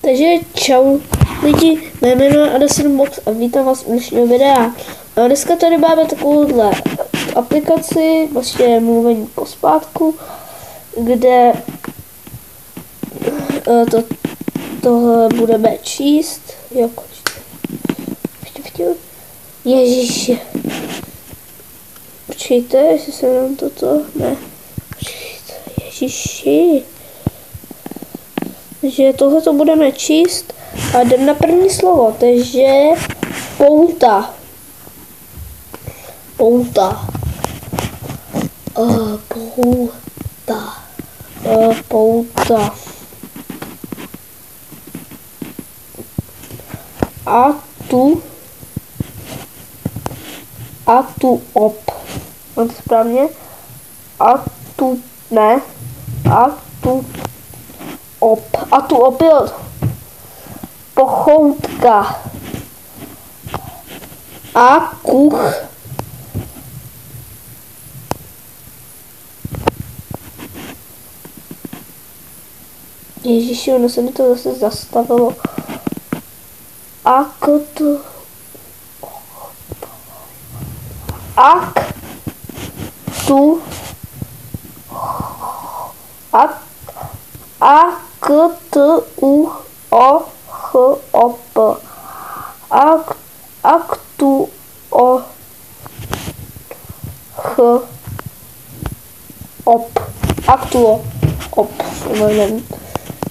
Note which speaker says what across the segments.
Speaker 1: Takže čau lidi, mé jméno je Adesonbox a vítám vás u dnešního videa. A dneska tady máme takovouhle aplikaci, vlastně mluvení pospátku, kde tohle budeme číst. Jako Ježíši. Počkejte, jestli se nám toto... Ne. Počkejte, Ježíši. Takže tohle to budeme číst a jdem na první slovo, takže pouta. Pouta. Pouta. Pouta. A tu op. Mám to správně? A tu opil. Pochoutka. A kuch. Ježíši, ono se mi to zase zastavilo.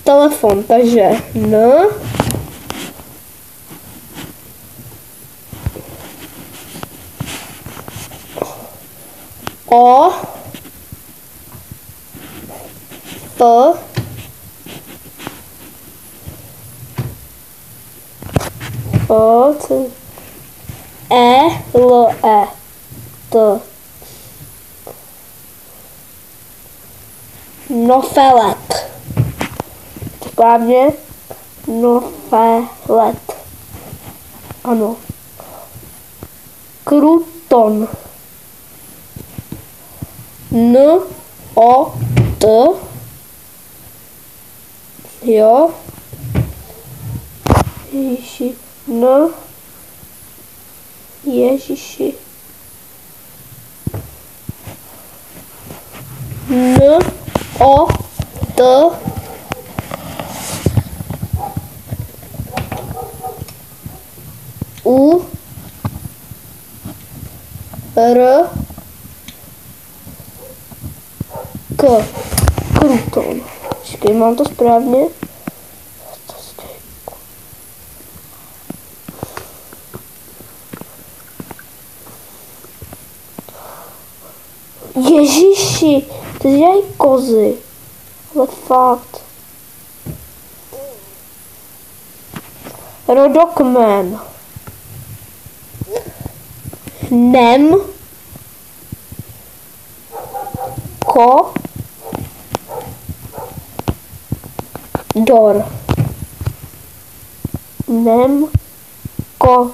Speaker 1: Telefon, takže Nofelet. Správně? Nofelet. Ano. Kruton. N-O-T. Jo. Ježiši. Ježiši. N-O-T. U-R. K. Kruton. Počkej, mám to správně? Ježíši, to dělají kozy. Ale fakt. Rodokmen. Nem. Ko. Dor. Nem. Ko.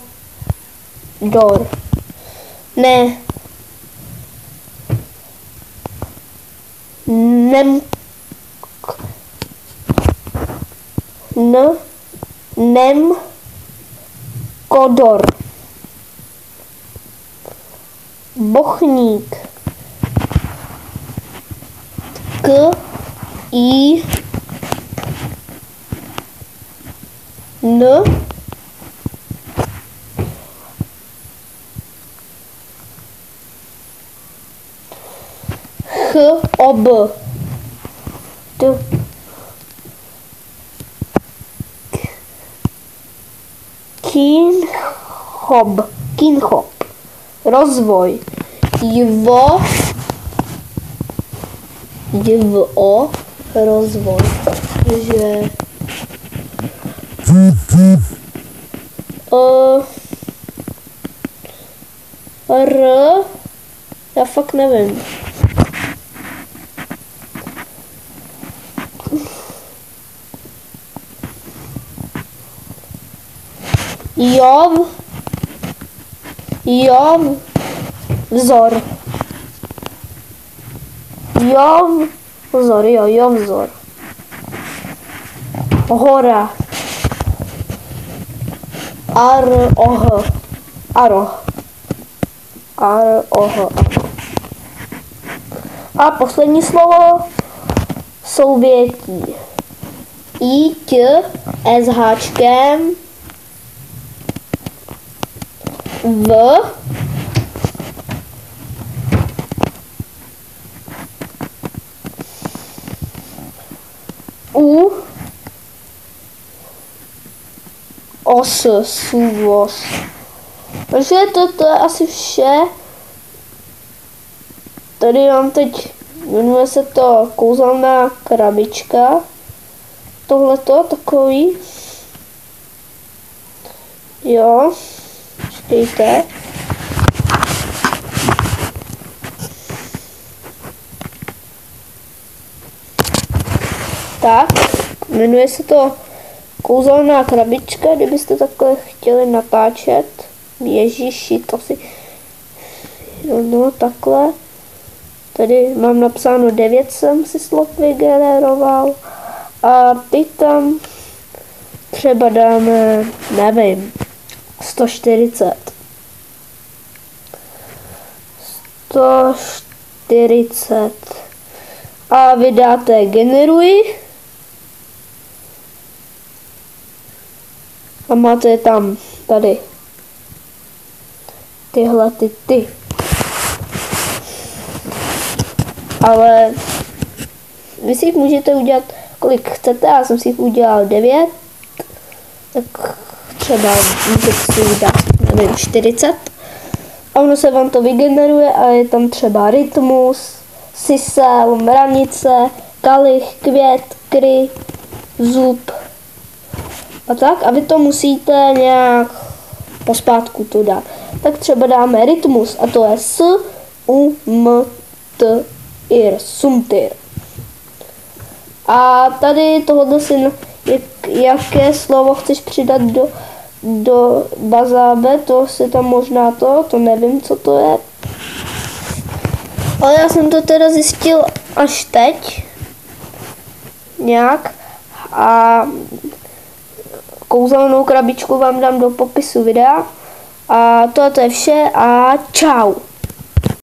Speaker 1: Dor. Ne. Nem. Nem. Kodor. Bochník. K. I. N. H. Ob. T. Kinchop. Rozvoj. Jvo. Rozvoj. Takže R. Já fakt nevím. Vzor. Vzor. Hora. Aroh. Aroh. Aroh. A poslední slovo souvětí. I, T, S háčkem, V, U, OS, SUVOS. Takže to je asi vše. Tady mám teď, jmenuje se to kouzelná krabička. Tohleto, takový. Jo, počkejte. Tak, jmenuje se to kouzelná krabička, kdybyste takhle chtěli natáčet. Ježiši, to si... No, takhle. Tady mám napsáno 9 jsem si slov vygeneroval. A teď tam třeba dáme, nevím, 140. 140. A vy dáte generuj. A máte tam tady tyhle ty. Ale vy si jich můžete udělat kolik chcete, já jsem si jich udělal 9, tak třeba můžete si udělat, nevím, 40. A ono se vám to vygeneruje a je tam třeba rytmus, sisel, mranice, kalich, květ, kry, zub a tak. A vy to musíte nějak pospátku to dát. Tak třeba dáme rytmus a to je S, U, M, T, IR, sumtyr. A tady tohle si, jaké slovo chceš přidat do bazábe, to si tam možná to nevím, co to je. Ale já jsem to teda zjistil až teď. Nějak. A kouzelnou krabičku vám dám do popisu videa. A to je vše a čau.